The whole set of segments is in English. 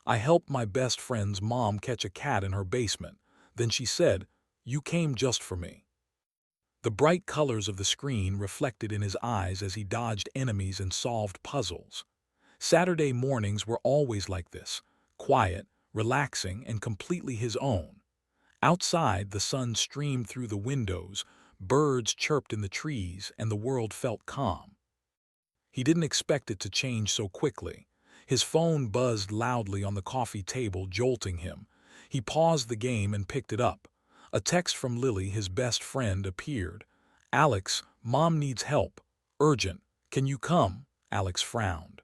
I helped my best friend's mom catch a cat in her basement. Then she said, "You came just for me." The bright colors of the screen reflected in his eyes as he dodged enemies and solved puzzles. Saturday mornings were always like this, quiet, relaxing, and completely his own. Outside, the sun streamed through the windows, birds chirped in the trees, and the world felt calm. He didn't expect it to change so quickly. His phone buzzed loudly on the coffee table, jolting him. He paused the game and picked it up. A text from Lily, his best friend, appeared. "Alex, Mom needs help. Urgent. Can you come?" Alex frowned.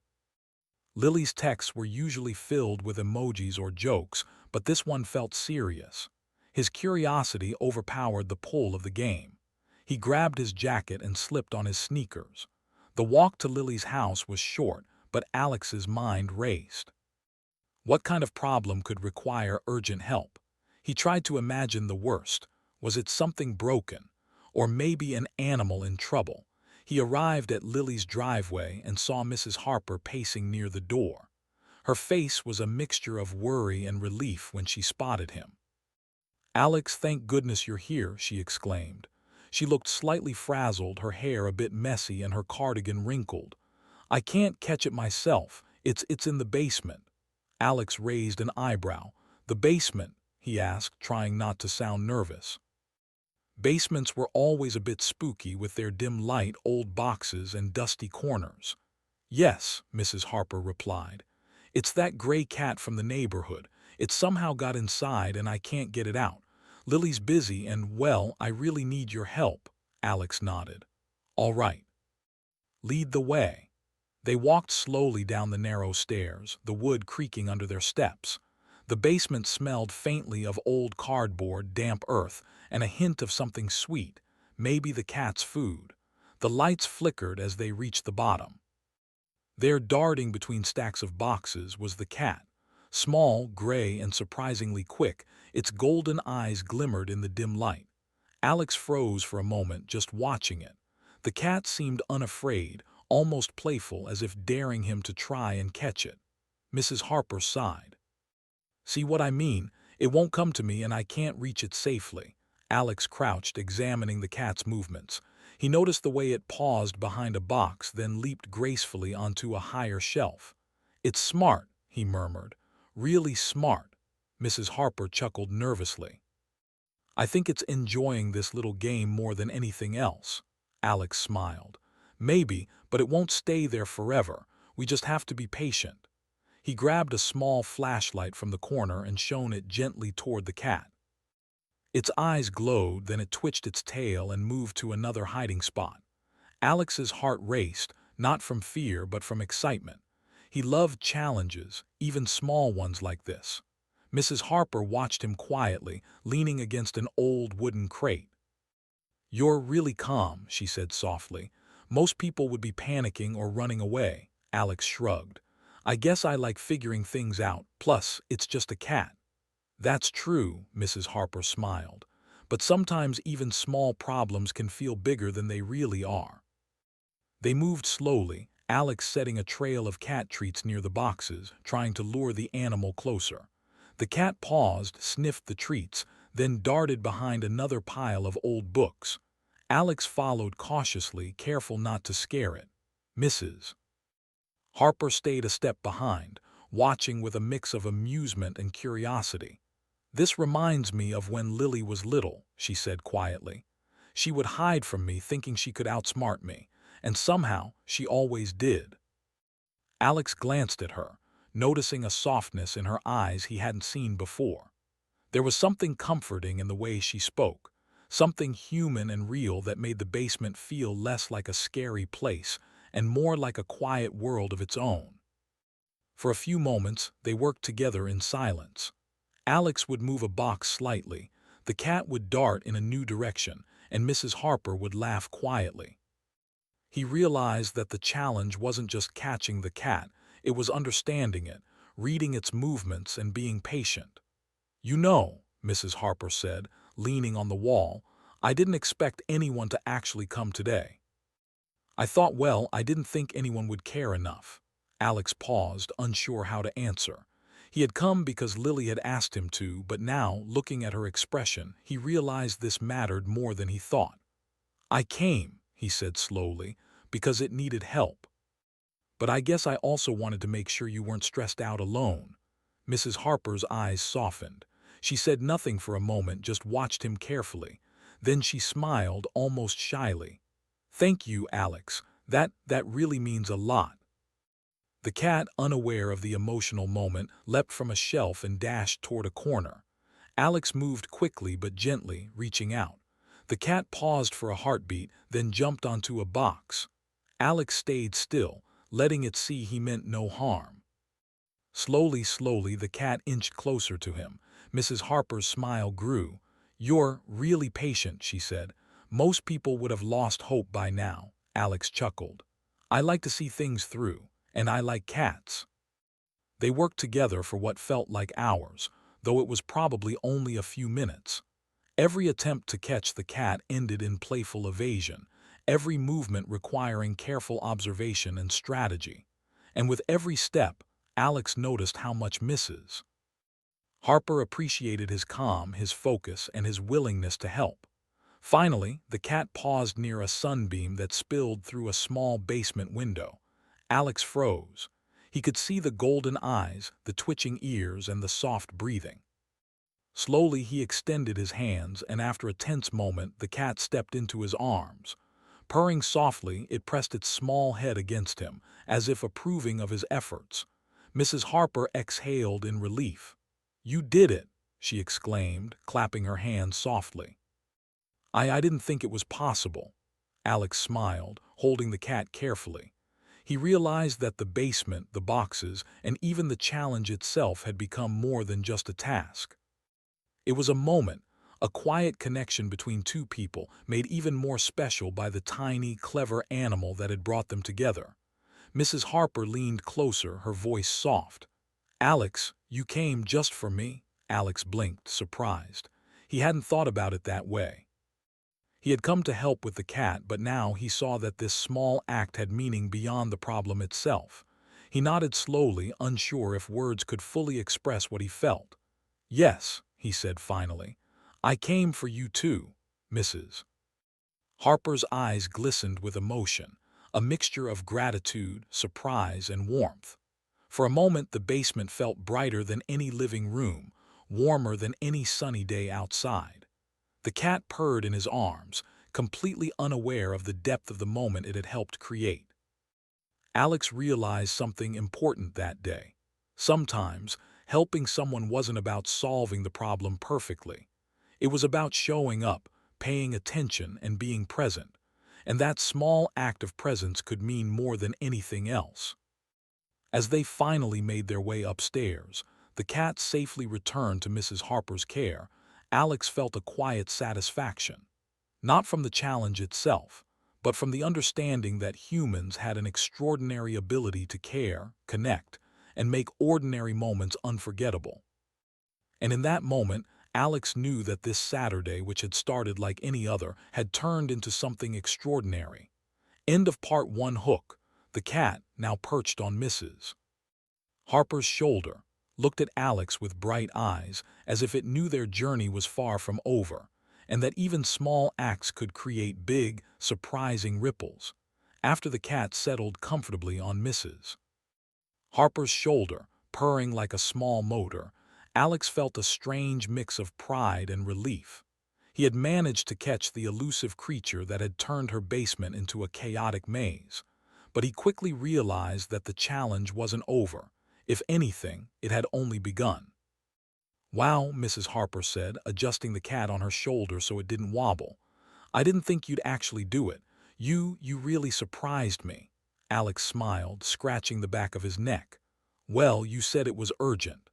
Lily's texts were usually filled with emojis or jokes, but this one felt serious. His curiosity overpowered the pull of the game. He grabbed his jacket and slipped on his sneakers. The walk to Lily's house was short, but Alex's mind raced. What kind of problem could require urgent help? He tried to imagine the worst. Was it something broken? Or maybe an animal in trouble? He arrived at Lily's driveway and saw Mrs. Harper pacing near the door. Her face was a mixture of worry and relief when she spotted him. "Alex, thank goodness you're here," she exclaimed. She looked slightly frazzled, her hair a bit messy and her cardigan wrinkled. "I can't catch it myself. It's in the basement." Alex raised an eyebrow. "The basement?" he asked, trying not to sound nervous. Basements were always a bit spooky with their dim light, old boxes, and dusty corners. "Yes," Mrs. Harper replied. "It's that gray cat from the neighborhood. It somehow got inside and I can't get it out. Lily's busy and, well, I really need your help." Alex nodded. "All right. Lead the way." They walked slowly down the narrow stairs, the wood creaking under their steps. The basement smelled faintly of old cardboard, damp earth, and a hint of something sweet, maybe the cat's food. The lights flickered as they reached the bottom. There, darting between stacks of boxes, was the cat. Small, gray, and surprisingly quick, its golden eyes glimmered in the dim light. Alex froze for a moment, just watching it. The cat seemed unafraid, almost playful, as if daring him to try and catch it. Mrs. Harper sighed. "See what I mean? It won't come to me and I can't reach it safely." Alex crouched, examining the cat's movements. He noticed the way it paused behind a box, then leaped gracefully onto a higher shelf. "It's smart," he murmured. "Really smart." Mrs. Harper chuckled nervously. "I think it's enjoying this little game more than anything else." Alex smiled. "Maybe, but it won't stay there forever. We just have to be patient." He grabbed a small flashlight from the corner and shone it gently toward the cat. Its eyes glowed, then it twitched its tail and moved to another hiding spot. Alex's heart raced, not from fear but from excitement. He loved challenges, even small ones like this. Mrs. Harper watched him quietly, leaning against an old wooden crate. "You're really calm," she said softly. "Most people would be panicking or running away." Alex shrugged. "I guess I like figuring things out, plus it's just a cat." "That's true," Mrs. Harper smiled. "But sometimes even small problems can feel bigger than they really are." They moved slowly, Alex setting a trail of cat treats near the boxes, trying to lure the animal closer. The cat paused, sniffed the treats, then darted behind another pile of old books. Alex followed cautiously, careful not to scare it. Mrs. Harper stayed a step behind, watching with a mix of amusement and curiosity. "This reminds me of when Lily was little," she said quietly. "She would hide from me thinking she could outsmart me, and somehow she always did." Alex glanced at her, noticing a softness in her eyes he hadn't seen before. There was something comforting in the way she spoke, something human and real that made the basement feel less like a scary place and more like a quiet world of its own. For a few moments, they worked together in silence. Alex would move a box slightly, the cat would dart in a new direction, and Mrs. Harper would laugh quietly. He realized that the challenge wasn't just catching the cat, it was understanding it, reading its movements, and being patient. "You know," Mrs. Harper said, leaning on the wall, "I didn't expect anyone to actually come today. I didn't think anyone would care enough." Alex paused, unsure how to answer. He had come because Lily had asked him to, but now, looking at her expression, he realized this mattered more than he thought. "I came," he said slowly, "because it needed help. But I guess I also wanted to make sure you weren't stressed out alone." Mrs. Harper's eyes softened. She said nothing for a moment, just watched him carefully. Then she smiled, almost shyly. "Thank you, Alex. That really means a lot." The cat, unaware of the emotional moment, leapt from a shelf and dashed toward a corner. Alex moved quickly but gently, reaching out. The cat paused for a heartbeat, then jumped onto a box. Alex stayed still, letting it see he meant no harm. Slowly, the cat inched closer to him. Mrs. Harper's smile grew. "You're really patient," she said. "Most people would have lost hope by now." Alex chuckled. "I like to see things through, and I like cats." They worked together for what felt like hours, though it was probably only a few minutes. Every attempt to catch the cat ended in playful evasion, every movement requiring careful observation and strategy. And with every step, Alex noticed how much Mrs. Harper appreciated his calm, his focus, and his willingness to help. Finally, the cat paused near a sunbeam that spilled through a small basement window. Alex froze. He could see the golden eyes, the twitching ears, and the soft breathing. Slowly he extended his hands, and after a tense moment, the cat stepped into his arms. Purring softly, it pressed its small head against him, as if approving of his efforts. Mrs. Harper exhaled in relief. "You did it," she exclaimed, clapping her hands softly. I didn't think it was possible." Alex smiled, holding the cat carefully. He realized that the basement, the boxes, and even the challenge itself had become more than just a task. It was a moment, a quiet connection between two people, made even more special by the tiny, clever animal that had brought them together. Mrs. Harper leaned closer, her voice soft. "Alex, you came just for me?" Alex blinked, surprised. He hadn't thought about it that way. He had come to help with the cat, but now he saw that this small act had meaning beyond the problem itself. He nodded slowly, unsure if words could fully express what he felt. "Yes," he said finally. "I came for you too, Mrs." Harper's eyes glistened with emotion, a mixture of gratitude, surprise, and warmth. For a moment the basement felt brighter than any living room, warmer than any sunny day outside. The cat purred in his arms, completely unaware of the depth of the moment it had helped create. Alex realized something important that day. Sometimes, helping someone wasn't about solving the problem perfectly. It was about showing up, paying attention, and being present. And that small act of presence could mean more than anything else. As they finally made their way upstairs, the cat safely returned to Mrs. Harper's care. Alex felt a quiet satisfaction, not from the challenge itself, but from the understanding that humans had an extraordinary ability to care, connect, and make ordinary moments unforgettable. And in that moment, Alex knew that this Saturday, which had started like any other, had turned into something extraordinary. End of part 1. Hook, the cat, now perched on Mrs. Harper's shoulder, looked at Alex with bright eyes, as if it knew their journey was far from over, and that even small acts could create big, surprising ripples. After the cat settled comfortably on Mrs. Harper's shoulder, purring like a small motor, Alex felt a strange mix of pride and relief. He had managed to catch the elusive creature that had turned her basement into a chaotic maze. But he quickly realized that the challenge wasn't over. If anything, it had only begun. "Wow," Mrs. Harper said, adjusting the cat on her shoulder so it didn't wobble. "I didn't think you'd actually do it. You really surprised me." Alex smiled, scratching the back of his neck. "Well, you said it was urgent.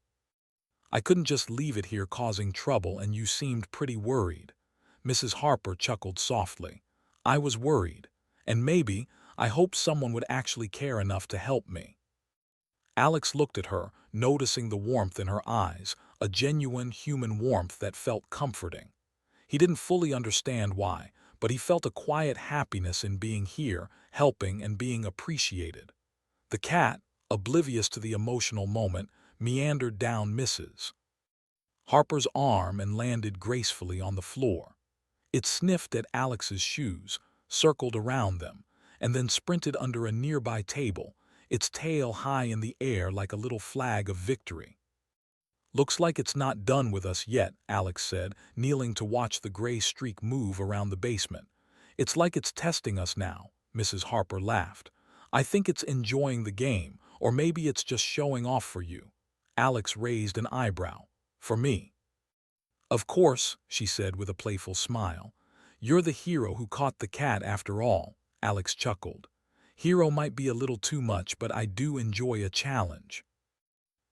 I couldn't just leave it here causing trouble, and you seemed pretty worried." Mrs. Harper chuckled softly. "I was worried. And maybe, I hoped someone would actually care enough to help me." Alex looked at her, noticing the warmth in her eyes, a genuine human warmth that felt comforting. He didn't fully understand why, but he felt a quiet happiness in being here, helping and being appreciated. The cat, oblivious to the emotional moment, meandered down Mrs. Harper's arm and landed gracefully on the floor. It sniffed at Alex's shoes, circled around them, and then sprinted under a nearby table, its tail high in the air like a little flag of victory. "Looks like it's not done with us yet," Alex said, kneeling to watch the gray streak move around the basement. "It's like it's testing us now," Mrs. Harper laughed. "I think it's enjoying the game, or maybe it's just showing off for you." Alex raised an eyebrow. "For me." "Of course," she said with a playful smile. "You're the hero who caught the cat after all," Alex chuckled. "Hero might be a little too much, but I do enjoy a challenge."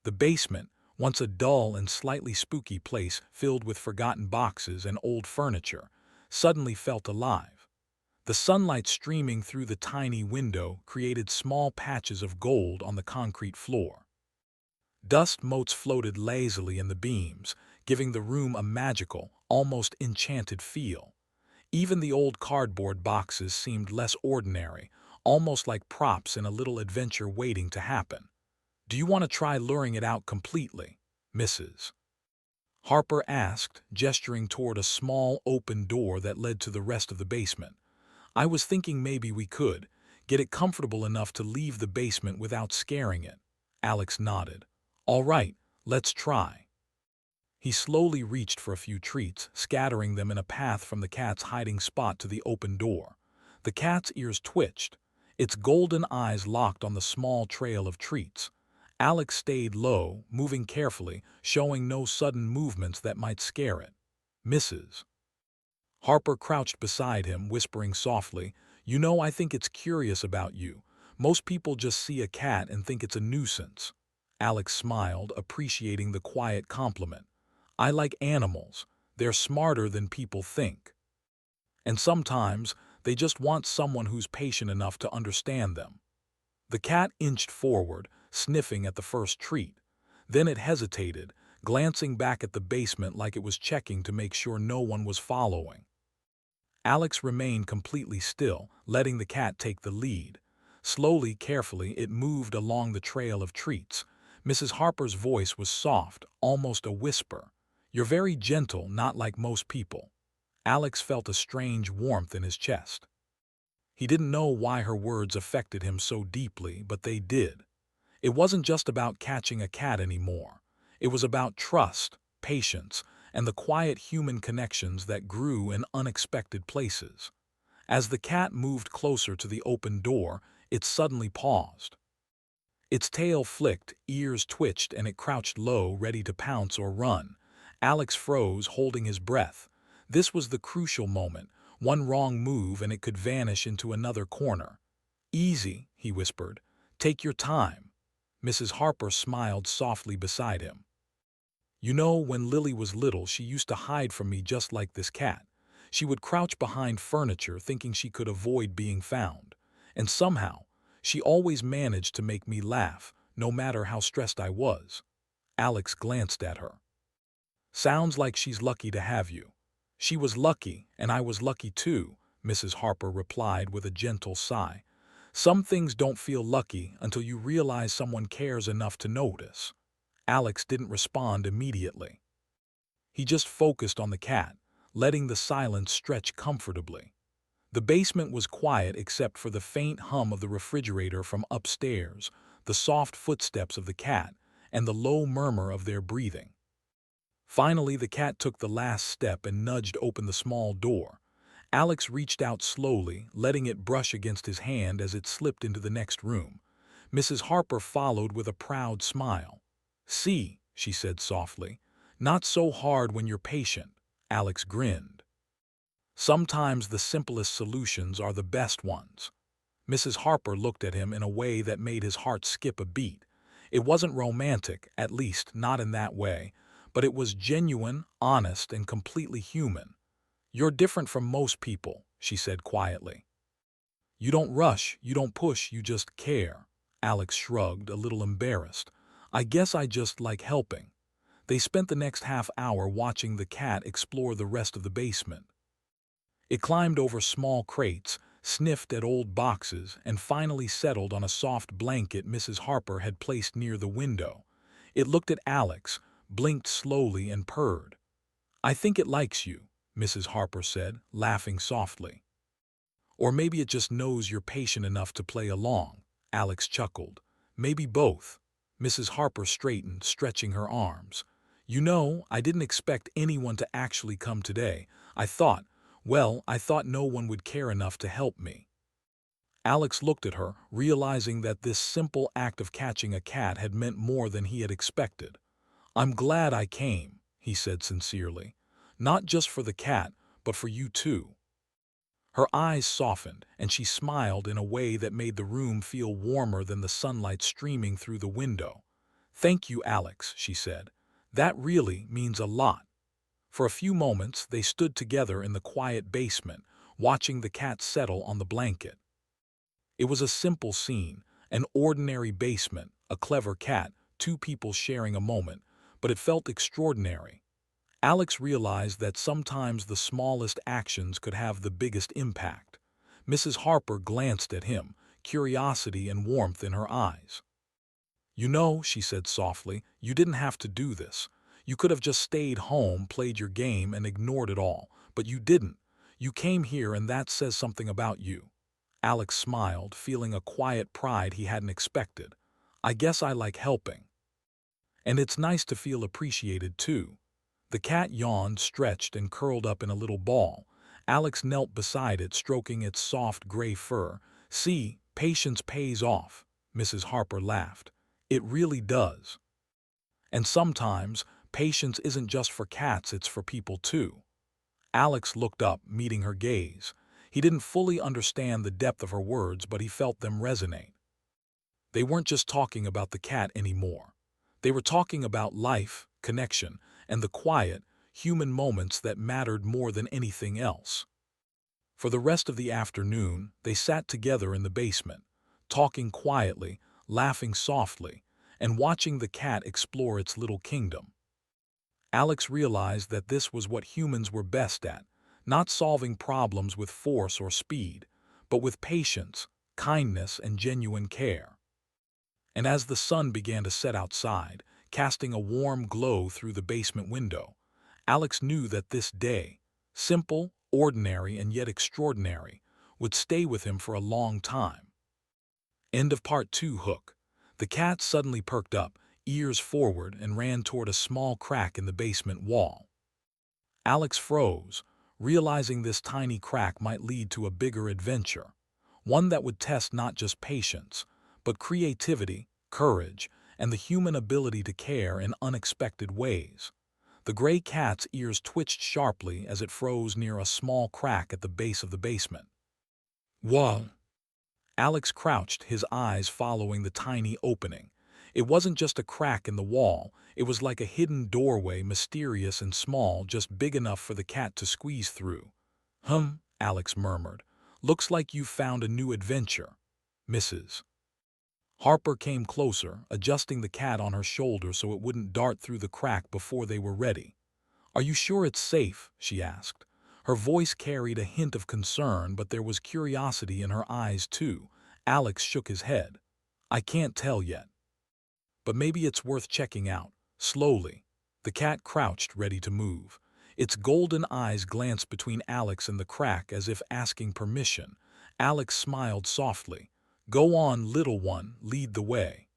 The basement, once a dull and slightly spooky place filled with forgotten boxes and old furniture, suddenly felt alive. The sunlight streaming through the tiny window created small patches of gold on the concrete floor. Dust motes floated lazily in the beams, giving the room a magical, almost enchanted feel. Even the old cardboard boxes seemed less ordinary, almost like props in a little adventure waiting to happen. "Do you want to try luring it out completely?" Mrs. Harper asked, gesturing toward a small open door that led to the rest of the basement. "I was thinking maybe we could get it comfortable enough to leave the basement without scaring it." Alex nodded. "All right, let's try." He slowly reached for a few treats, scattering them in a path from the cat's hiding spot to the open door. The cat's ears twitched, its golden eyes locked on the small trail of treats. Alex stayed low, moving carefully, showing no sudden movements that might scare it. Mrs. Harper crouched beside him, whispering softly, "You know, I think it's curious about you. Most people just see a cat and think it's a nuisance." Alex smiled, appreciating the quiet compliment. "I like animals. They're smarter than people think. And sometimes they just want someone who's patient enough to understand them." The cat inched forward, sniffing at the first treat. Then it hesitated, glancing back at the basement like it was checking to make sure no one was following. Alex remained completely still, letting the cat take the lead. Slowly, carefully, it moved along the trail of treats. Mrs. Harper's voice was soft, almost a whisper. "You're very gentle, not like most people." Alex felt a strange warmth in his chest. He didn't know why her words affected him so deeply, but they did. It wasn't just about catching a cat anymore. It was about trust, patience, and the quiet human connections that grew in unexpected places. As the cat moved closer to the open door, it suddenly paused. Its tail flicked, ears twitched, and it crouched low, ready to pounce or run. Alex froze, holding his breath. This was the crucial moment. One wrong move and it could vanish into another corner. "Easy," he whispered. "Take your time." Mrs. Harper smiled softly beside him. "You know, when Lily was little, she used to hide from me just like this cat. She would crouch behind furniture thinking she could avoid being found. And somehow, she always managed to make me laugh, no matter how stressed I was." Alex glanced at her. "Sounds like she's lucky to have you." "She was lucky, and I was lucky too," Mrs. Harper replied with a gentle sigh. "Some things don't feel lucky until you realize someone cares enough to notice." Alex didn't respond immediately. He just focused on the cat, letting the silence stretch comfortably. The basement was quiet except for the faint hum of the refrigerator from upstairs, the soft footsteps of the cat, and the low murmur of their breathing. Finally, the cat took the last step and nudged open the small door. Alex reached out slowly, letting it brush against his hand as it slipped into the next room. Mrs. Harper followed with a proud smile. "See," she said softly, "not so hard when you're patient." Alex grinned. "Sometimes the simplest solutions are the best ones." Mrs. Harper looked at him in a way that made his heart skip a beat. It wasn't romantic, at least not in that way, but it was genuine, honest, and completely human. "You're different from most people," she said quietly. "You don't rush, you don't push, you just care." Alex shrugged, a little embarrassed. "I guess I just like helping." They spent the next half hour watching the cat explore the rest of the basement. It climbed over small crates, sniffed at old boxes, and finally settled on a soft blanket Mrs. Harper had placed near the window. It looked at Alex, blinked slowly, and purred. "I think it likes you," Mrs. Harper said, laughing softly. "Or maybe it just knows you're patient enough to play along," Alex chuckled. "Maybe both." Mrs. Harper straightened, stretching her arms. "You know, I didn't expect anyone to actually come today. I thought, I thought no one would care enough to help me." Alex looked at her, realizing that this simple act of catching a cat had meant more than he had expected. "I'm glad I came," he said sincerely. "Not just for the cat, but for you too." Her eyes softened, and she smiled in a way that made the room feel warmer than the sunlight streaming through the window. "Thank you, Alex," she said. "That really means a lot." For a few moments, they stood together in the quiet basement, watching the cat settle on the blanket. It was a simple scene, an ordinary basement, a clever cat, two people sharing a moment, but it felt extraordinary. Alex realized that sometimes the smallest actions could have the biggest impact. Mrs. Harper glanced at him, curiosity and warmth in her eyes. "You know," she said softly, "you didn't have to do this. You could have just stayed home, played your game, and ignored it all. But you didn't. You came here, and that says something about you." Alex smiled, feeling a quiet pride he hadn't expected. "I guess I like helping. And it's nice to feel appreciated, too." The cat yawned, stretched, and curled up in a little ball. Alex knelt beside it, stroking its soft gray fur. "See, patience pays off," Mrs. Harper laughed. "It really does. And sometimes, patience isn't just for cats, it's for people too." Alex looked up, meeting her gaze. He didn't fully understand the depth of her words, but he felt them resonate. They weren't just talking about the cat anymore. They were talking about life, connection, and the quiet, human moments that mattered more than anything else. For the rest of the afternoon, they sat together in the basement, talking quietly, laughing softly, and watching the cat explore its little kingdom. Alex realized that this was what humans were best at, not solving problems with force or speed, but with patience, kindness, and genuine care. And as the sun began to set outside, casting a warm glow through the basement window, Alex knew that this day, simple, ordinary, and yet extraordinary, would stay with him for a long time. End of part 2. Hook. The cat suddenly perked up, ears forward, and ran toward a small crack in the basement wall. Alex froze, realizing this tiny crack might lead to a bigger adventure, one that would test not just patience, but creativity, courage, and the human ability to care in unexpected ways. The gray cat's ears twitched sharply as it froze near a small crack at the base of the basement. "Whoa!" Alex crouched, his eyes following the tiny opening. It wasn't just a crack in the wall, it was like a hidden doorway, mysterious and small, just big enough for the cat to squeeze through. Alex murmured. "Looks like you've found a new adventure." Mrs. Harper came closer, adjusting the cat on her shoulder so it wouldn't dart through the crack before they were ready. "Are you sure it's safe?" she asked. Her voice carried a hint of concern, but there was curiosity in her eyes too. Alex shook his head. "I can't tell yet. But maybe it's worth checking out." Slowly, the cat crouched, ready to move. Its golden eyes glanced between Alex and the crack as if asking permission. Alex smiled softly. "Go on, little one, lead the way."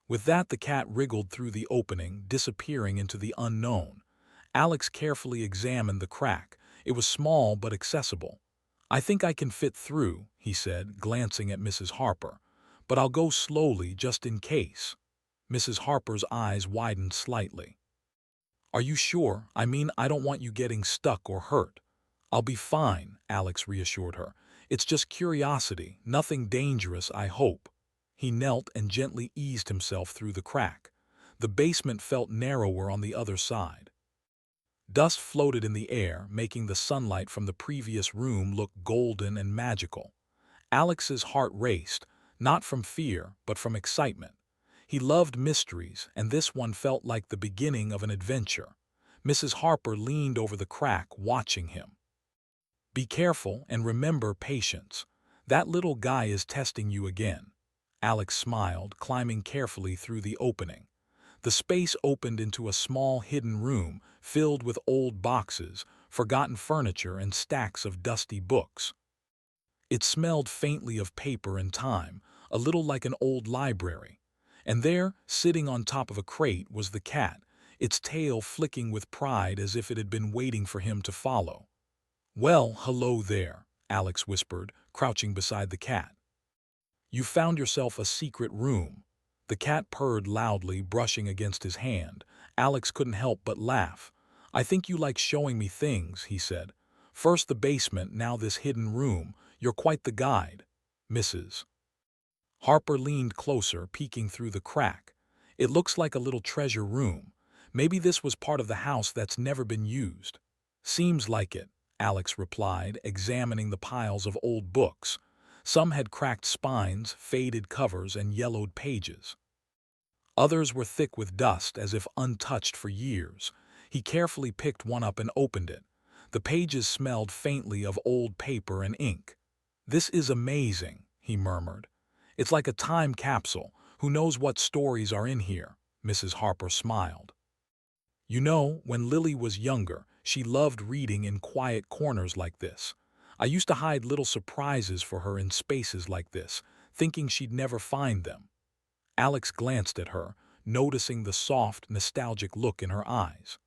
With that, the cat wriggled through the opening, disappearing into the unknown. Alex carefully examined the crack. It was small but accessible. "I think I can fit through," he said, glancing at Mrs. Harper. "But I'll go slowly, just in case." Mrs. Harper's eyes widened slightly. "Are you sure? I mean, I don't want you getting stuck or hurt." "I'll be fine," Alex reassured her. "It's just curiosity, nothing dangerous, I hope." He knelt and gently eased himself through the crack. The basement felt narrower on the other side. Dust floated in the air, making the sunlight from the previous room look golden and magical. Alex's heart raced, not from fear, but from excitement. He loved mysteries, and this one felt like the beginning of an adventure. Mrs. Harper leaned over the crack, watching him. "Be careful and remember patience. That little guy is testing you again." Alex smiled, climbing carefully through the opening. The space opened into a small hidden room filled with old boxes, forgotten furniture, and stacks of dusty books. It smelled faintly of paper and time, a little like an old library. And there, sitting on top of a crate, was the cat, its tail flicking with pride as if it had been waiting for him to follow. "Well, hello there," Alex whispered, crouching beside the cat. "You found yourself a secret room." The cat purred loudly, brushing against his hand. Alex couldn't help but laugh. "I think you like showing me things," he said. "First the basement, now this hidden room. You're quite the guide, Mrs. Harper leaned closer, peeking through the crack. "It looks like a little treasure room. Maybe this was part of the house that's never been used." "Seems like it," Alex replied, examining the piles of old books. Some had cracked spines, faded covers, and yellowed pages. Others were thick with dust, as if untouched for years. He carefully picked one up and opened it. The pages smelled faintly of old paper and ink. "This is amazing," he murmured. "It's like a time capsule. Who knows what stories are in here?" Mrs. Harper smiled. "You know, when Lily was younger, she loved reading in quiet corners like this. I used to hide little surprises for her in spaces like this, thinking she'd never find them." Alex glanced at her, noticing the soft, nostalgic look in her eyes.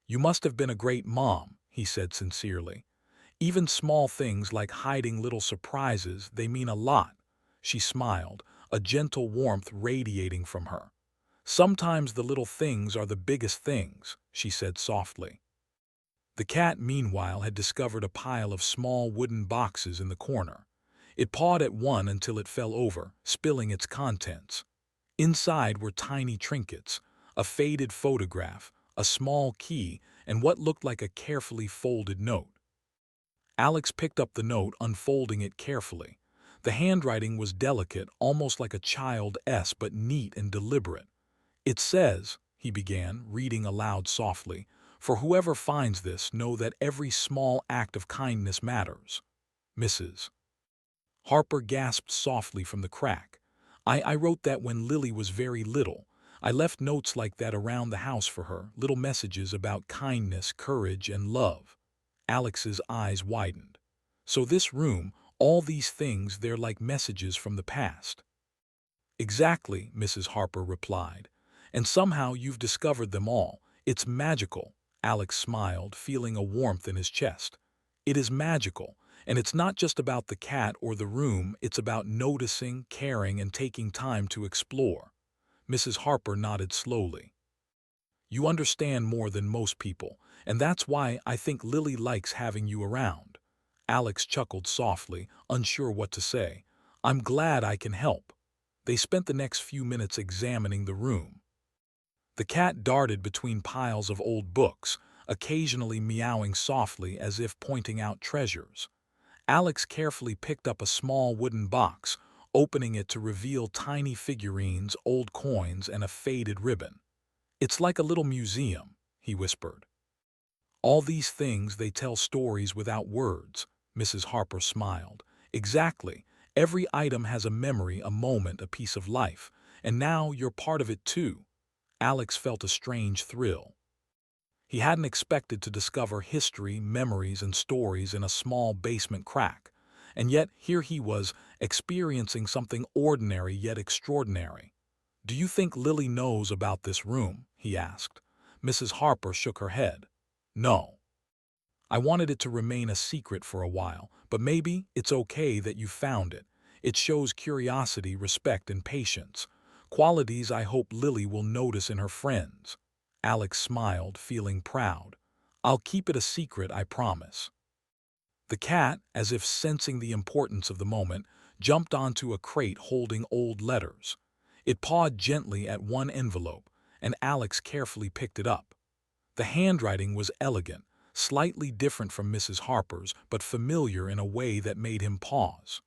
"You must have been a great mom," he said sincerely. "Even small things like hiding little surprises, they mean a lot." She smiled, a gentle warmth radiating from her. "Sometimes the little things are the biggest things," she said softly. The cat, meanwhile, had discovered a pile of small wooden boxes in the corner. It pawed at one until it fell over, spilling its contents. Inside were tiny trinkets, a faded photograph, a small key, and what looked like a carefully folded note. Alex picked up the note, unfolding it carefully. The handwriting was delicate, almost like a child's, but neat and deliberate. "It says," he began, reading aloud softly, "For whoever finds this, know that every small act of kindness matters. Mrs. Harper gasped softly from the crack. I wrote that when Lily was very little. I left notes like that around the house for her, little messages about kindness, courage, and love." Alex's eyes widened. "So this room, all these things, they're like messages from the past." "Exactly," Mrs. Harper replied. "And somehow you've discovered them all. It's magical." Alex smiled, feeling a warmth in his chest. "It is magical, and it's not just about the cat or the room, it's about noticing, caring, and taking time to explore." Mrs. Harper nodded slowly. "You understand more than most people, and that's why I think Lily likes having you around." Alex chuckled softly, unsure what to say. "I'm glad I can help." They spent the next few minutes examining the room. The cat darted between piles of old books, occasionally meowing softly as if pointing out treasures. Alex carefully picked up a small wooden box, opening it to reveal tiny figurines, old coins, and a faded ribbon. "It's like a little museum," he whispered. "All these things, they tell stories without words." Mrs. Harper smiled. "Exactly. Every item has a memory, a moment, a piece of life. And now you're part of it too." Alex felt a strange thrill. He hadn't expected to discover history, memories, and stories in a small basement crack. And yet here he was, experiencing something ordinary yet extraordinary. "Do you think Lily knows about this room?" he asked. Mrs. Harper shook her head. "No. I wanted it to remain a secret for a while, but maybe it's okay that you found it. It shows curiosity, respect, and patience. Qualities I hope Lily will notice in her friends." Alex smiled, feeling proud. "I'll keep it a secret, I promise." The cat, as if sensing the importance of the moment, jumped onto a crate holding old letters. It pawed gently at one envelope, and Alex carefully picked it up. The handwriting was elegant, slightly different from Mrs. Harper's, but familiar in a way that made him pause.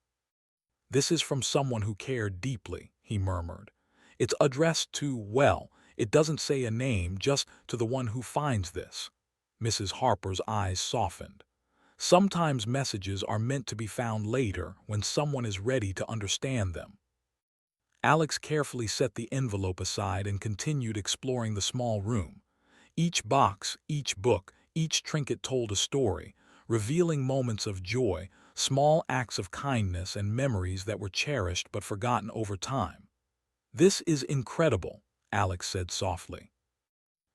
"This is from someone who cared deeply," he murmured. "It's addressed to, well, it doesn't say a name, just to the one who finds this." Mrs. Harper's eyes softened. "Sometimes messages are meant to be found later, when someone is ready to understand them." Alex carefully set the envelope aside and continued exploring the small room. Each box, each book, each trinket told a story, revealing moments of joy, small acts of kindness, and memories that were cherished but forgotten over time. "This is incredible," Alex said softly.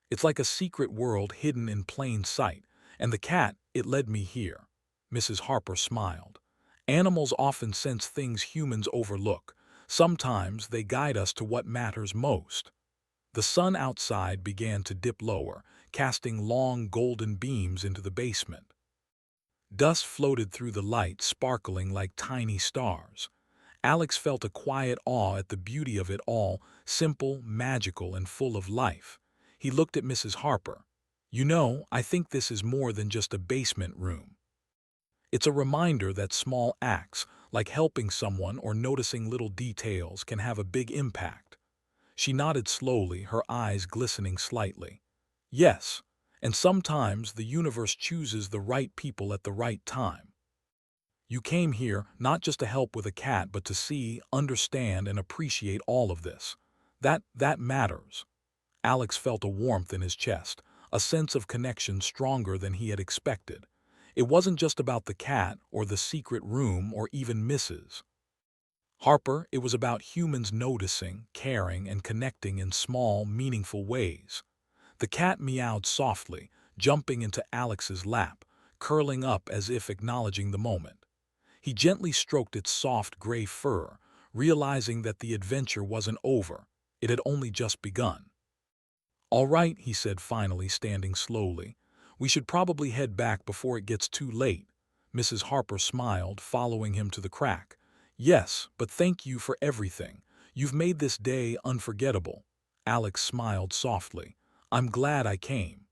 "It's like a secret world hidden in plain sight, and the cat, it led me here." Mrs. Harper smiled. "Animals often sense things humans overlook. Sometimes they guide us to what matters most." The sun outside began to dip lower, casting long golden beams into the basement. Dust floated through the light, sparkling like tiny stars. Alex felt a quiet awe at the beauty of it all, simple, magical, and full of life. He looked at Mrs. Harper. "You know, I think this is more than just a basement room. It's a reminder that small acts, like helping someone or noticing little details, can have a big impact." She nodded slowly, her eyes glistening slightly. "Yes, and sometimes the universe chooses the right people at the right time. You came here not just to help with a cat, but to see, understand, and appreciate all of this. That matters." Alex felt a warmth in his chest, a sense of connection stronger than he had expected. It wasn't just about the cat or the secret room or even Mrs. Harper, it was about humans noticing, caring, and connecting in small, meaningful ways. The cat meowed softly, jumping into Alex's lap, curling up as if acknowledging the moment. He gently stroked its soft gray fur, realizing that the adventure wasn't over. It had only just begun. "All right," he said finally, standing slowly. "We should probably head back before it gets too late." Mrs. Harper smiled, following him to the crack. "Yes, but thank you for everything. You've made this day unforgettable." Alex smiled softly. "I'm glad I came.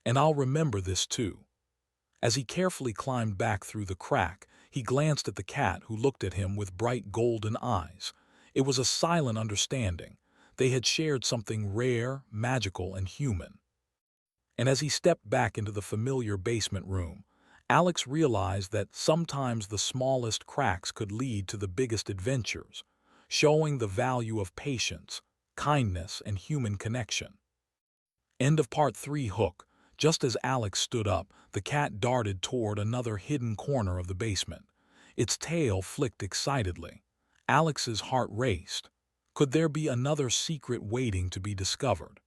And I'll remember this too." As he carefully climbed back through the crack, he glanced at the cat, who looked at him with bright golden eyes. It was a silent understanding. They had shared something rare, magical, and human. And as he stepped back into the familiar basement room, Alex realized that sometimes the smallest cracks could lead to the biggest adventures, showing the value of patience, kindness, and human connection. End of Part 3. Hook. Just as Alex stood up, the cat darted toward another hidden corner of the basement. Its tail flicked excitedly. Alex's heart raced. Could there be another secret waiting to be discovered?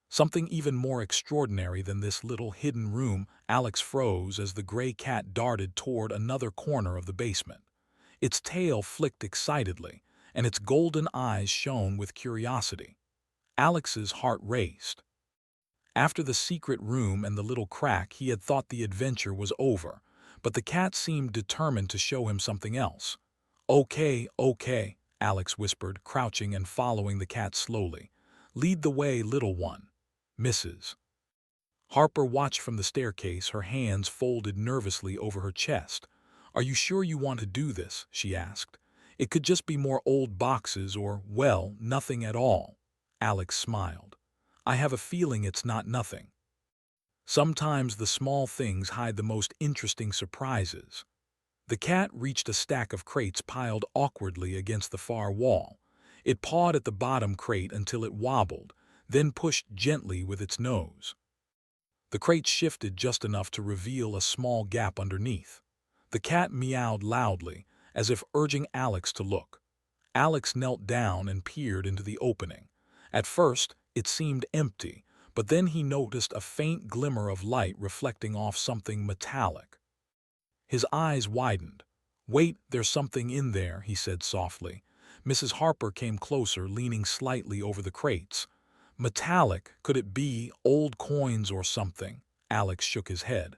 Something even more extraordinary than this little hidden room? Alex froze as the gray cat darted toward another corner of the basement. Its tail flicked excitedly, and its golden eyes shone with curiosity. Alex's heart raced. After the secret room and the little crack, he had thought the adventure was over, but the cat seemed determined to show him something else. "Okay, okay," Alex whispered, crouching and following the cat slowly. "Lead the way, little one." Mrs. Harper watched from the staircase, her hands folded nervously over her chest. "Are you sure you want to do this?" she asked. "It could just be more old boxes or, well, nothing at all." Alex smiled. "I have a feeling it's not nothing. Sometimes the small things hide the most interesting surprises." The cat reached a stack of crates piled awkwardly against the far wall. It pawed at the bottom crate until it wobbled, then pushed gently with its nose. The crate shifted just enough to reveal a small gap underneath. The cat meowed loudly, as if urging Alex to look. Alex knelt down and peered into the opening. At first, it seemed empty, but then he noticed a faint glimmer of light reflecting off something metallic. His eyes widened. "Wait, there's something in there," he said softly. Mrs. Harper came closer, leaning slightly over the crates. "Metallic? Could it be old coins or something?" Alex shook his head.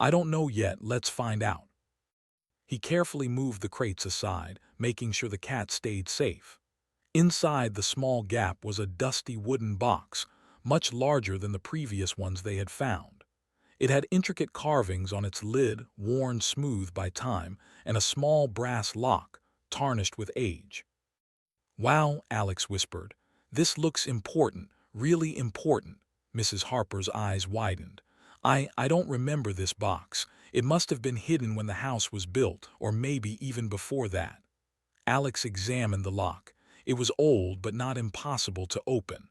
"I don't know yet, let's find out." He carefully moved the crates aside, making sure the cat stayed safe. Inside the small gap was a dusty wooden box, much larger than the previous ones they had found. It had intricate carvings on its lid, worn smooth by time, and a small brass lock, tarnished with age. "Wow," Alex whispered. "This looks important, really important." Mrs. Harper's eyes widened. I don't remember this box. It must have been hidden when the house was built, or maybe even before that." Alex examined the lock. It was old but not impossible to open.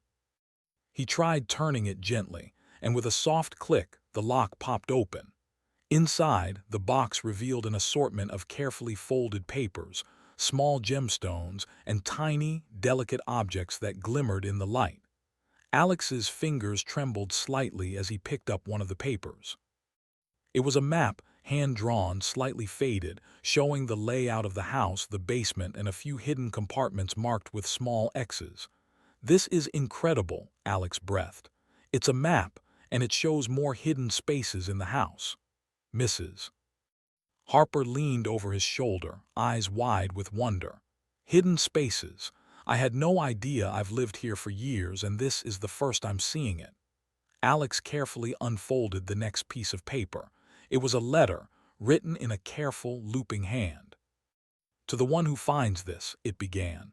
He tried turning it gently, and with a soft click, the lock popped open. Inside, the box revealed an assortment of carefully folded papers, small gemstones, and tiny, delicate objects that glimmered in the light. Alex's fingers trembled slightly as he picked up one of the papers. It was a map, hand-drawn, slightly faded, showing the layout of the house, the basement, and a few hidden compartments marked with small X's. "This is incredible," Alex breathed. "It's a map, and it shows more hidden spaces in the house." Mrs. Harper leaned over his shoulder, eyes wide with wonder. "Hidden spaces. I had no idea. I've lived here for years, and this is the first I'm seeing it." Alex carefully unfolded the next piece of paper. It was a letter, written in a careful, looping hand. "To the one who finds this," it began.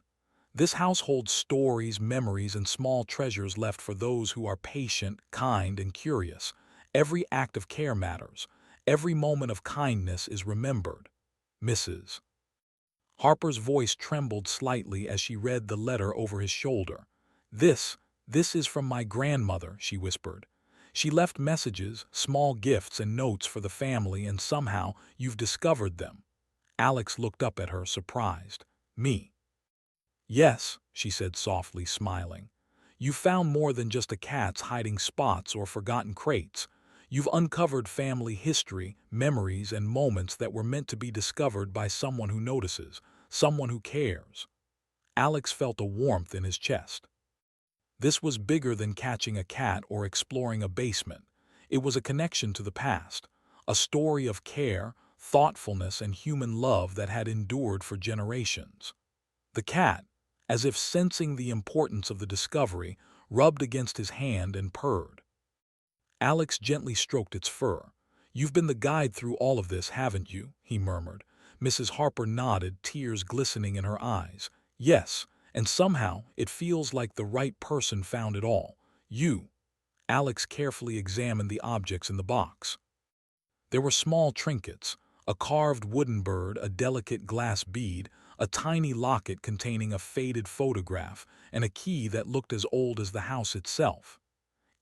"This house holds stories, memories, and small treasures left for those who are patient, kind, and curious. Every act of care matters. Every moment of kindness is remembered." Mrs. Harper's voice trembled slightly as she read the letter over his shoulder. This is from my grandmother," she whispered. "She left messages, small gifts, and notes for the family, and somehow you've discovered them." Alex looked up at her, surprised. "Me?" "Yes," she said softly, smiling. "You found more than just a cat's hiding spots or forgotten crates. You've uncovered family history, memories, and moments that were meant to be discovered by someone who notices, someone who cares." Alex felt a warmth in his chest. This was bigger than catching a cat or exploring a basement. It was a connection to the past, a story of care, thoughtfulness, and human love that had endured for generations. The cat, as if sensing the importance of the discovery, rubbed against his hand and purred. Alex gently stroked its fur. "You've been the guide through all of this, haven't you?" he murmured. Mrs. Harper nodded, tears glistening in her eyes. "Yes, and somehow it feels like the right person found it all. You." Alex carefully examined the objects in the box. There were small trinkets, a carved wooden bird, a delicate glass bead, a tiny locket containing a faded photograph, and a key that looked as old as the house itself.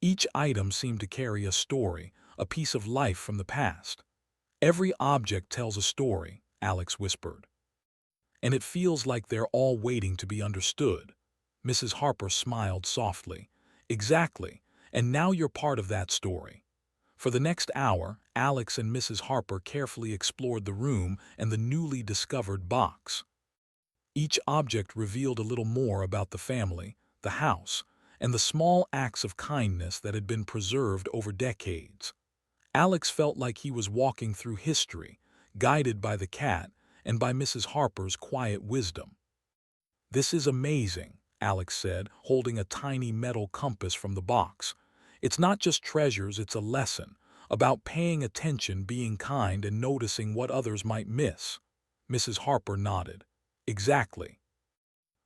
Each item seemed to carry a story, a piece of life from the past. "Every object tells a story," Alex whispered. "And it feels like they're all waiting to be understood." Mrs. Harper smiled softly. "Exactly, and now you're part of that story." For the next hour, Alex and Mrs. Harper carefully explored the room and the newly discovered box. Each object revealed a little more about the family, the house, and the small acts of kindness that had been preserved over decades. Alex felt like he was walking through history, guided by the cat and by Mrs. Harper's quiet wisdom. "This is amazing," Alex said, holding a tiny metal compass from the box. "It's not just treasures, it's a lesson about paying attention, being kind, and noticing what others might miss." Mrs. Harper nodded. "Exactly.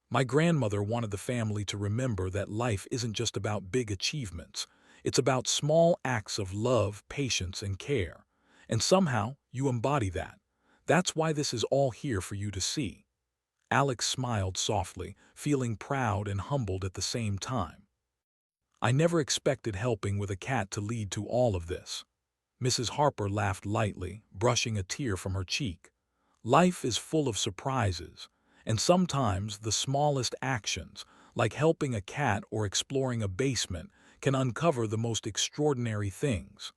My grandmother wanted the family to remember that life isn't just about big achievements. It's about small acts of love, patience, and care. And somehow, you embody that. That's why this is all here for you to see." Alex smiled softly, feeling proud and humbled at the same time. "I never expected helping with a cat to lead to all of this." Mrs. Harper laughed lightly, brushing a tear from her cheek. "Life is full of surprises, and sometimes the smallest actions, like helping a cat or exploring a basement, can uncover the most extraordinary things."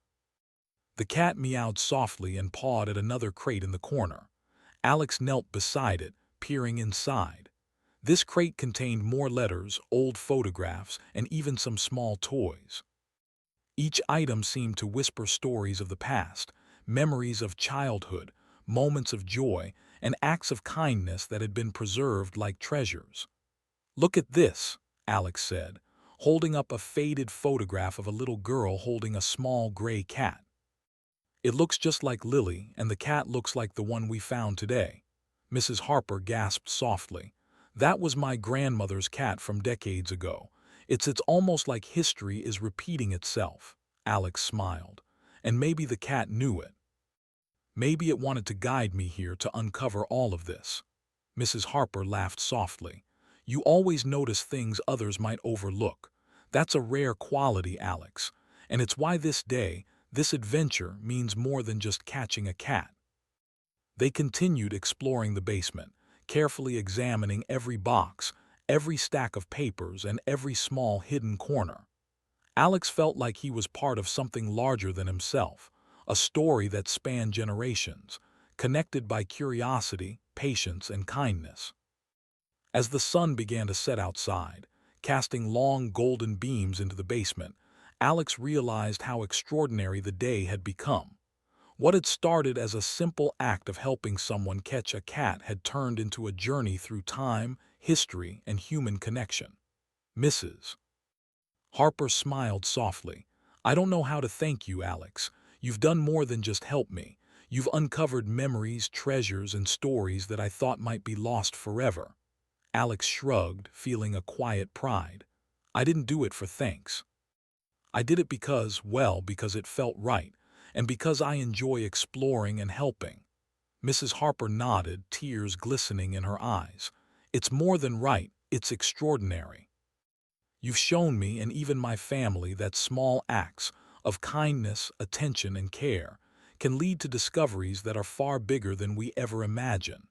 The cat meowed softly and pawed at another crate in the corner. Alex knelt beside it, peering inside. This crate contained more letters, old photographs, and even some small toys. Each item seemed to whisper stories of the past, memories of childhood, moments of joy, and acts of kindness that had been preserved like treasures. "Look at this," Alex said, holding up a faded photograph of a little girl holding a small gray cat. "It looks just like Lily, and the cat looks like the one we found today." Mrs. Harper gasped softly. "That was my grandmother's cat from decades ago. It's almost like history is repeating itself." Alex smiled. "And maybe the cat knew it. Maybe it wanted to guide me here to uncover all of this." Mrs. Harper laughed softly. You always notice things others might overlook. That's a rare quality, Alex. And it's why this day, this adventure means more than just catching a cat. They continued exploring the basement, carefully examining every box, every stack of papers, and every small hidden corner. Alex felt like he was part of something larger than himself, a story that spanned generations, connected by curiosity, patience, and kindness. As the sun began to set outside, casting long golden beams into the basement, Alex realized how extraordinary the day had become. What had started as a simple act of helping someone catch a cat had turned into a journey through time, history, and human connection. Mrs. Harper smiled softly. "I don't know how to thank you, Alex. You've done more than just help me. You've uncovered memories, treasures, and stories that I thought might be lost forever." Alex shrugged, feeling a quiet pride. "I didn't do it for thanks. I did it because it felt right, and because I enjoy exploring and helping." Mrs. Harper nodded, tears glistening in her eyes. "It's more than right, it's extraordinary. You've shown me and even my family that small acts of kindness, attention, and care can lead to discoveries that are far bigger than we ever imagine."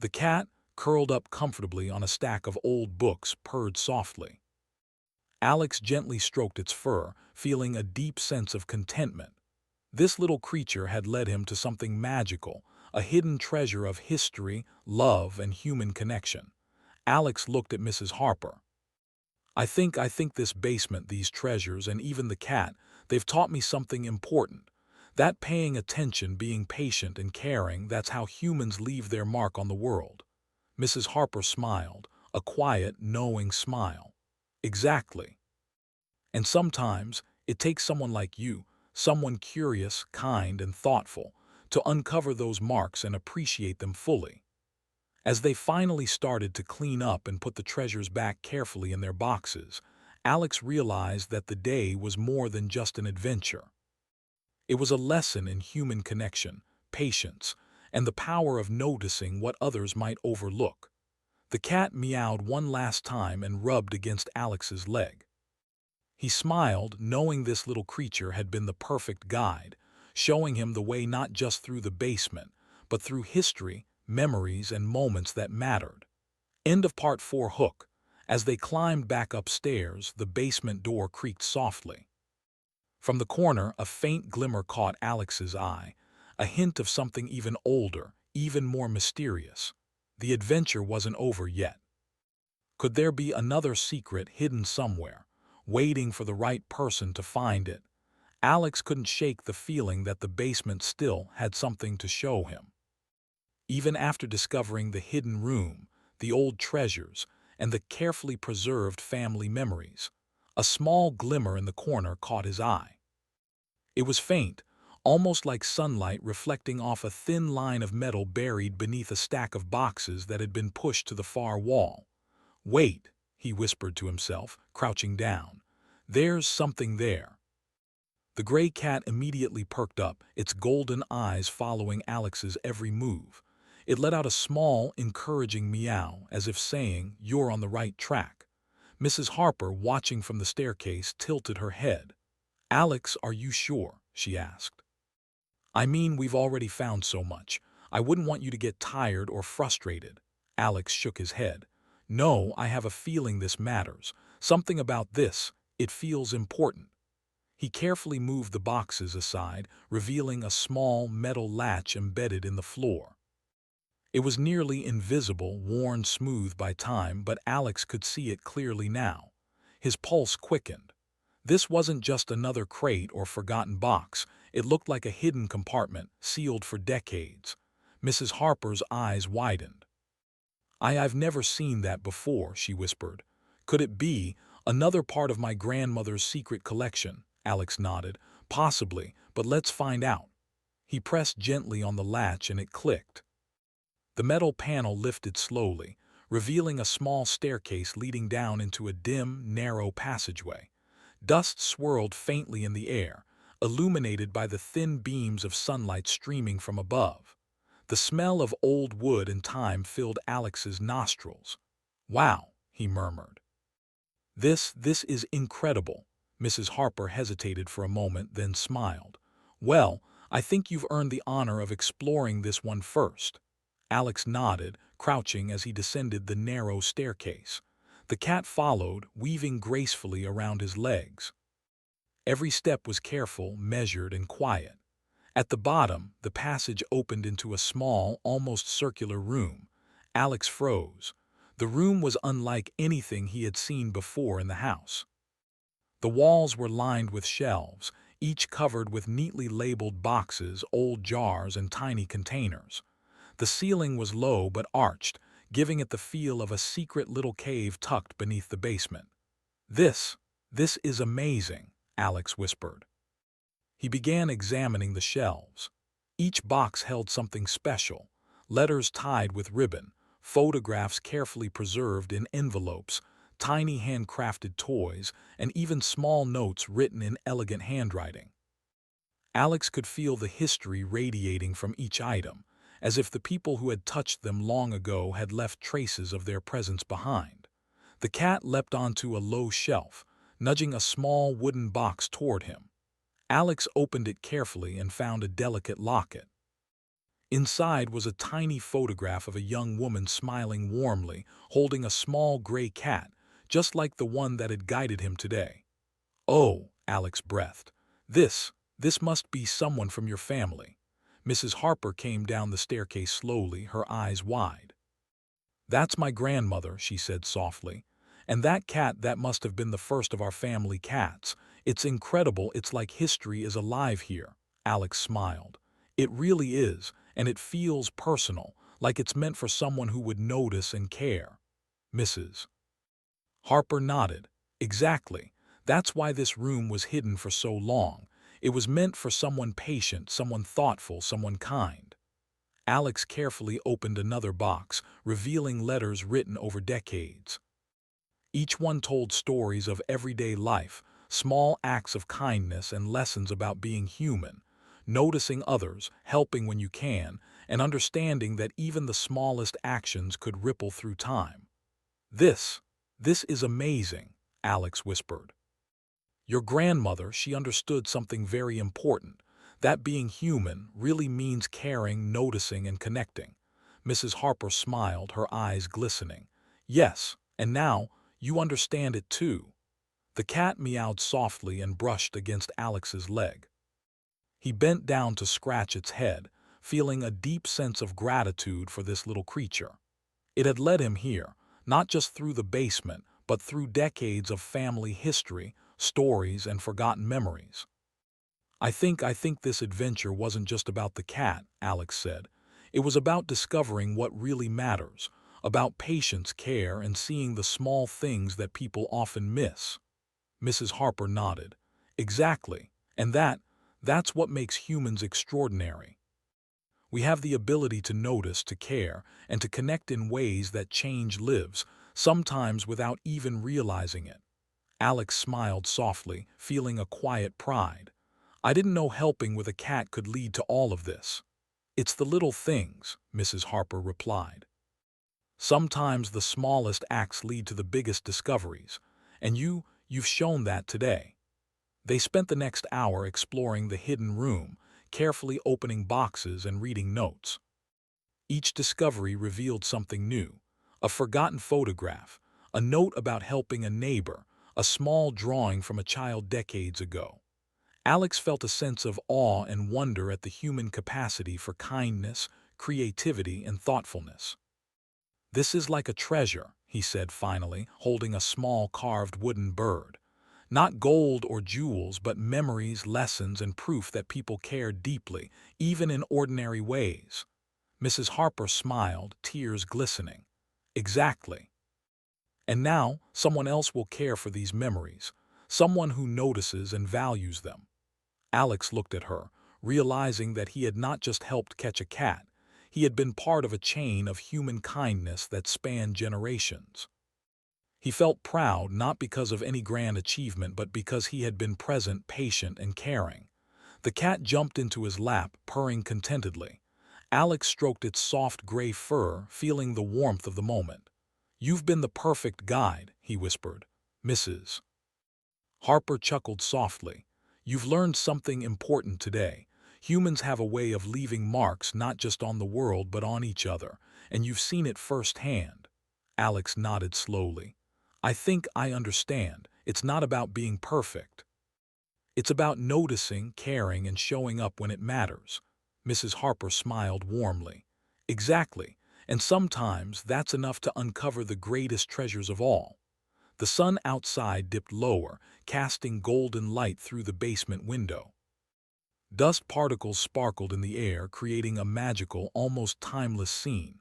The cat, curled up comfortably on a stack of old books, purred softly. Alex gently stroked its fur, feeling a deep sense of contentment. This little creature had led him to something magical, a hidden treasure of history, love, and human connection. Alex looked at Mrs. Harper. I think this basement, these treasures, and even the cat, they've taught me something important. That paying attention, being patient and caring, that's how humans leave their mark on the world." Mrs. Harper smiled, a quiet, knowing smile. "Exactly. And sometimes it takes someone like you, someone curious, kind, and thoughtful, to uncover those marks and appreciate them fully." As they finally started to clean up and put the treasures back carefully in their boxes, Alex realized that the day was more than just an adventure. It was a lesson in human connection, patience, and the power of noticing what others might overlook. The cat meowed one last time and rubbed against Alex's leg. He smiled, knowing this little creature had been the perfect guide, showing him the way not just through the basement, but through history, memories, and moments that mattered. End of Part 4. Hook. As they climbed back upstairs, the basement door creaked softly. From the corner, a faint glimmer caught Alex's eye, a hint of something even older, even more mysterious. The adventure wasn't over yet. Could there be another secret hidden somewhere, waiting for the right person to find it? Alex couldn't shake the feeling that the basement still had something to show him. Even after discovering the hidden room, the old treasures, and the carefully preserved family memories, a small glimmer in the corner caught his eye. It was faint, almost like sunlight reflecting off a thin line of metal buried beneath a stack of boxes that had been pushed to the far wall. "Wait," he whispered to himself, crouching down. "There's something there." The gray cat immediately perked up, its golden eyes following Alex's every move. It let out a small, encouraging meow, as if saying, "You're on the right track." Mrs. Harper, watching from the staircase, tilted her head. "Alex, are you sure?" she asked. "I mean, we've already found so much. I wouldn't want you to get tired or frustrated." Alex shook his head. "No, I have a feeling this matters. Something about this, it feels important." He carefully moved the boxes aside, revealing a small metal latch embedded in the floor. It was nearly invisible, worn smooth by time, but Alex could see it clearly now. His pulse quickened. This wasn't just another crate or forgotten box. It looked like a hidden compartment, sealed for decades. Mrs. Harper's eyes widened. I've never seen that before," she whispered. "Could it be another part of my grandmother's secret collection?" Alex nodded. "Possibly, but let's find out." He pressed gently on the latch and it clicked. The metal panel lifted slowly, revealing a small staircase leading down into a dim, narrow passageway. Dust swirled faintly in the air, illuminated by the thin beams of sunlight streaming from above. The smell of old wood and time filled Alex's nostrils. "Wow," he murmured. This is incredible." Mrs. Harper hesitated for a moment, then smiled. "Well, I think you've earned the honor of exploring this one first." Alex nodded, crouching as he descended the narrow staircase. The cat followed, weaving gracefully around his legs. Every step was careful, measured, and quiet. At the bottom, the passage opened into a small, almost circular room. Alex froze. The room was unlike anything he had seen before in the house. The walls were lined with shelves, each covered with neatly labeled boxes, old jars, and tiny containers. The ceiling was low but arched, giving it the feel of a secret little cave tucked beneath the basement. This is amazing," Alex whispered. He began examining the shelves. Each box held something special: letters tied with ribbon, photographs carefully preserved in envelopes, tiny handcrafted toys, and even small notes written in elegant handwriting. Alex could feel the history radiating from each item, as if the people who had touched them long ago had left traces of their presence behind. The cat leapt onto a low shelf, nudging a small wooden box toward him. Alex opened it carefully and found a delicate locket. Inside was a tiny photograph of a young woman smiling warmly, holding a small gray cat, just like the one that had guided him today. "Oh," Alex breathed. This must be someone from your family." Mrs. Harper came down the staircase slowly, her eyes wide. "That's my grandmother," she said softly. "And that cat, that must have been the first of our family cats. It's incredible, it's like history is alive here." Alex smiled. "It really is, and it feels personal, like it's meant for someone who would notice and care." Mrs. Harper nodded. "Exactly. That's why this room was hidden for so long. It was meant for someone patient, someone thoughtful, someone kind." Alex carefully opened another box, revealing letters written over decades. Each one told stories of everyday life, small acts of kindness, and lessons about being human, noticing others, helping when you can, and understanding that even the smallest actions could ripple through time. This is amazing," Alex whispered. "Your grandmother, she understood something very important, that being human really means caring, noticing, and connecting." Mrs. Harper smiled, her eyes glistening. "Yes, and now you understand it too." The cat meowed softly and brushed against Alex's leg. He bent down to scratch its head, feeling a deep sense of gratitude for this little creature. It had led him here, not just through the basement, but through decades of family history, stories, and forgotten memories. I think this adventure wasn't just about the cat," Alex said. "It was about discovering what really matters, about patience, care, and seeing the small things that people often miss." Mrs. Harper nodded. "Exactly. And that's what makes humans extraordinary. We have the ability to notice, to care, and to connect in ways that change lives, sometimes without even realizing it." Alex smiled softly, feeling a quiet pride. "I didn't know helping with a cat could lead to all of this." "It's the little things," Mrs. Harper replied. "Sometimes the smallest acts lead to the biggest discoveries, and you've shown that today." They spent the next hour exploring the hidden room, carefully opening boxes and reading notes. Each discovery revealed something new: a forgotten photograph, a note about helping a neighbor, a small drawing from a child decades ago. Alex felt a sense of awe and wonder at the human capacity for kindness, creativity, and thoughtfulness. "This is like a treasure," he said finally, holding a small carved wooden bird. "Not gold or jewels, but memories, lessons, and proof that people care deeply, even in ordinary ways." Mrs. Harper smiled, tears glistening. "Exactly. And now someone else will care for these memories, someone who notices and values them." Alex looked at her, realizing that he had not just helped catch a cat, he had been part of a chain of human kindness that spanned generations. He felt proud not because of any grand achievement but because he had been present, patient, and caring. The cat jumped into his lap, purring contentedly. Alex stroked its soft gray fur, feeling the warmth of the moment. "You've been the perfect guide," he whispered. Mrs. Harper chuckled softly. "You've learned something important today. Humans have a way of leaving marks not just on the world but on each other, and you've seen it firsthand." Alex nodded slowly. "I think I understand. It's not about being perfect. It's about noticing, caring, and showing up when it matters." Mrs. Harper smiled warmly. "Exactly, and sometimes that's enough to uncover the greatest treasures of all." The sun outside dipped lower, casting golden light through the basement window. Dust particles sparkled in the air, creating a magical, almost timeless scene.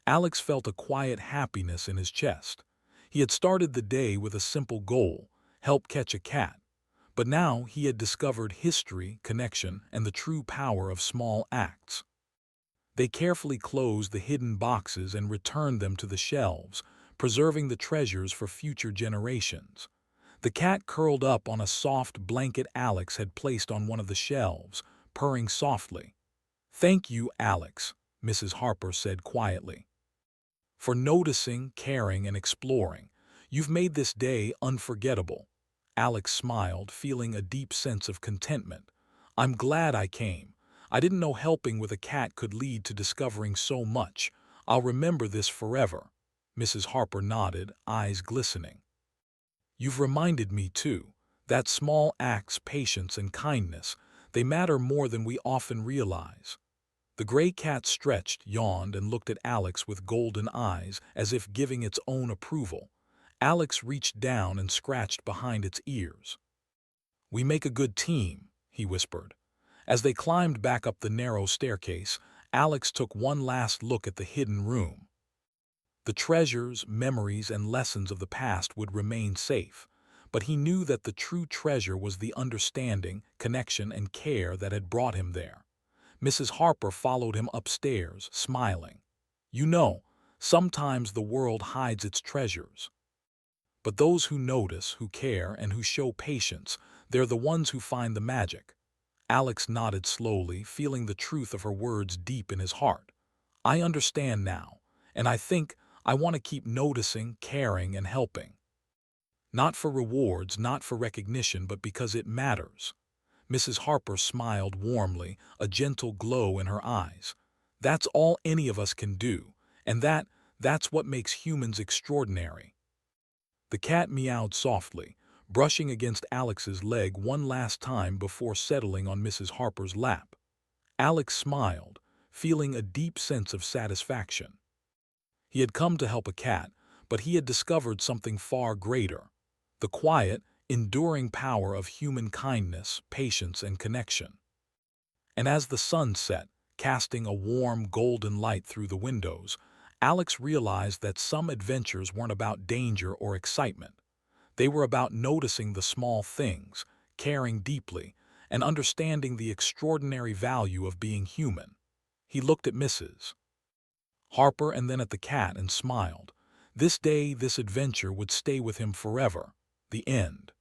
Alex felt a quiet happiness in his chest. He had started the day with a simple goal: help catch a cat. But now he had discovered history, connection, and the true power of small acts. They carefully closed the hidden boxes and returned them to the shelves, preserving the treasures for future generations. The cat curled up on a soft blanket Alex had placed on one of the shelves, purring softly. "Thank you, Alex," Mrs. Harper said quietly, "for noticing, caring, and exploring. You've made this day unforgettable." Alex smiled, feeling a deep sense of contentment. "I'm glad I came. I didn't know helping with a cat could lead to discovering so much. I'll remember this forever." Mrs. Harper nodded, eyes glistening. "You've reminded me, too, that small acts, patience, and kindness, they matter more than we often realize." The gray cat stretched, yawned, and looked at Alex with golden eyes, as if giving its own approval. Alex reached down and scratched behind its ears. "We make a good team," he whispered. As they climbed back up the narrow staircase, Alex took one last look at the hidden room. The treasures, memories, and lessons of the past would remain safe, but he knew that the true treasure was the understanding, connection, and care that had brought him there. Mrs. Harper followed him upstairs, smiling. "You know, sometimes the world hides its treasures. But those who notice, who care, and who show patience, they're the ones who find the magic." Alex nodded slowly, feeling the truth of her words deep in his heart. "I understand now, and I think I want to keep noticing, caring, and helping. Not for rewards, not for recognition, but because it matters." Mrs. Harper smiled warmly, a gentle glow in her eyes. "That's all any of us can do, and that's what makes humans extraordinary." The cat meowed softly, brushing against Alex's leg one last time before settling on Mrs. Harper's lap. Alex smiled, feeling a deep sense of satisfaction. He had come to help a cat, but he had discovered something far greater: the quiet, enduring power of human kindness, patience, and connection. And as the sun set, casting a warm, golden light through the windows, Alex realized that some adventures weren't about danger or excitement. They were about noticing the small things, caring deeply, and understanding the extraordinary value of being human. He looked at Mrs. Harper and then at the cat and smiled. This day, this adventure would stay with him forever. The end.